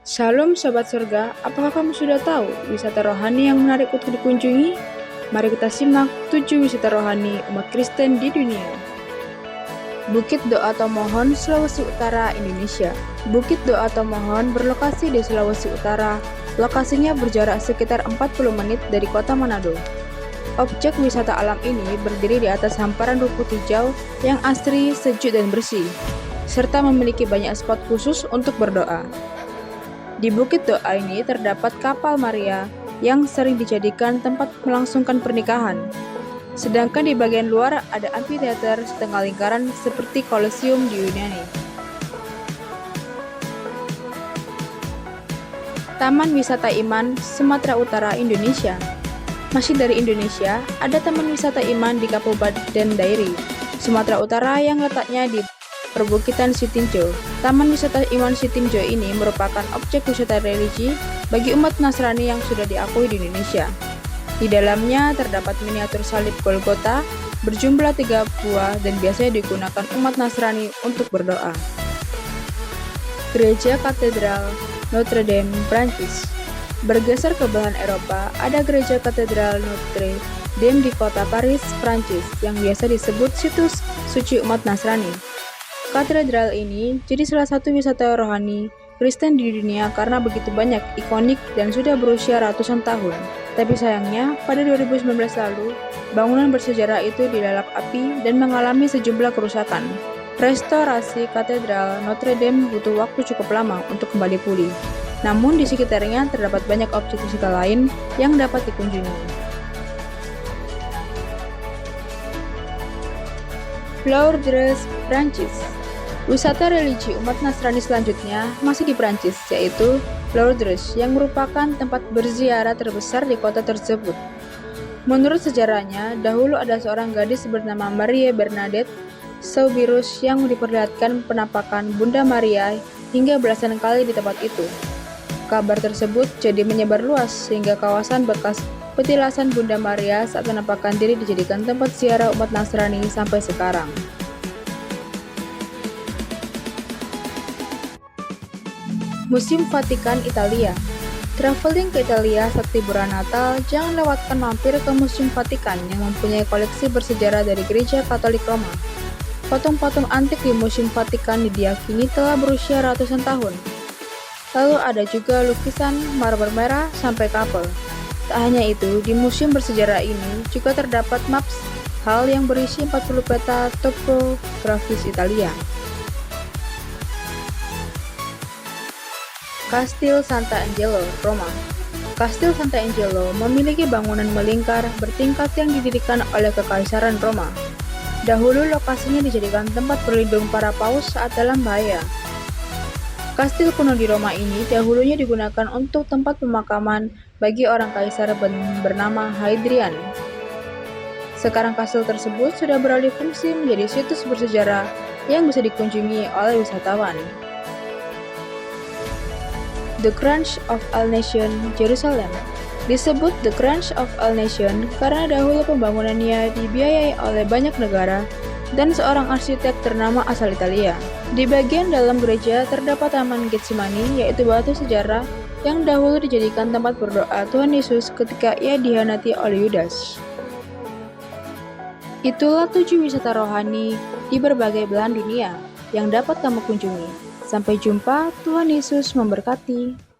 Shalom Sobat Surga, apakah kamu sudah tahu wisata rohani yang menarik untuk dikunjungi? Mari kita simak 7 wisata rohani umat Kristen di dunia. Bukit Doa Tomohon, Sulawesi Utara, Indonesia. Bukit Doa Tomohon berlokasi di Sulawesi Utara. Lokasinya berjarak sekitar 40 menit dari kota Manado. Objek wisata alam ini berdiri di atas hamparan rumput hijau yang asri, sejuk, dan bersih, serta memiliki banyak spot khusus untuk berdoa. Di Bukit Doa ini terdapat kapal Maria yang sering dijadikan tempat melangsungkan pernikahan. Sedangkan di bagian luar ada amphitheater setengah lingkaran seperti Colosseum di Yunani. Taman Wisata Iman, Sumatera Utara, Indonesia. Masih dari Indonesia, ada Taman Wisata Iman di Kabupaten Dairi, Sumatera Utara yang letaknya di Perbukitan Sitinjau. Taman Wisata Iman Sitinjau ini merupakan objek wisata religi bagi umat Nasrani yang sudah diakui di Indonesia. Di dalamnya terdapat miniatur salib Golgota berjumlah 3 buah dan biasanya digunakan umat Nasrani untuk berdoa. Gereja Katedral Notre Dame, Prancis. Bergeser ke belahan Eropa, ada Gereja Katedral Notre Dame di kota Paris, Prancis, yang biasa disebut situs suci umat Nasrani. Katedral ini jadi salah satu wisata rohani Kristen di dunia karena begitu banyak ikonik dan sudah berusia ratusan tahun. Tapi sayangnya, pada 2019 lalu, bangunan bersejarah itu dilalap api dan mengalami sejumlah kerusakan. Restorasi Katedral Notre Dame butuh waktu cukup lama untuk kembali pulih. Namun di sekitarnya terdapat banyak objek wisata lain yang dapat dikunjungi. Lourdes, Prancis. Wisata religi umat Nasrani selanjutnya masih di Prancis, yaitu Lourdes, yang merupakan tempat berziarah terbesar di kota tersebut. Menurut sejarahnya, dahulu ada seorang gadis bernama Marie Bernadette Soubirous yang diperlihatkan penampakan Bunda Maria hingga belasan kali di tempat itu. Kabar tersebut jadi menyebar luas sehingga kawasan bekas petilasan Bunda Maria saat menampakkan diri dijadikan tempat ziarah umat Nasrani sampai sekarang. Museum Vatikan, Italia. Traveling ke Italia saat liburan Natal, jangan lewatkan mampir ke Museum Vatikan yang mempunyai koleksi bersejarah dari Gereja Katolik Roma. Patung-patung antik di Museum Vatikan diyakini telah berusia ratusan tahun. Lalu ada juga lukisan marmer merah sampai kapel. Tak hanya itu, di museum bersejarah ini juga terdapat maps hal yang berisi 40 peta topografis Italia. Kastil Santa Angelo, Roma. Kastil Santa Angelo memiliki bangunan melingkar bertingkat yang didirikan oleh Kekaisaran Roma. Dahulu lokasinya dijadikan tempat berlindung para paus saat dalam bahaya. Kastil kuno di Roma ini dahulunya digunakan untuk tempat pemakaman bagi orang kaisar bernama Hadrian. Sekarang kastil tersebut sudah beralih fungsi menjadi situs bersejarah yang bisa dikunjungi oleh wisatawan. The Crown of All Nations, Jerusalem. Disebut The Crown of All Nations karena dahulu pembangunannya dibiayai oleh banyak negara dan seorang arsitek ternama asal Italia. Di bagian dalam gereja terdapat Taman Getsemani, yaitu batu sejarah yang dahulu dijadikan tempat berdoa Tuhan Yesus ketika ia dihianati oleh Yudas. Itulah 7 wisata rohani di berbagai belahan dunia yang dapat kamu kunjungi. Sampai jumpa, Tuhan Yesus memberkati.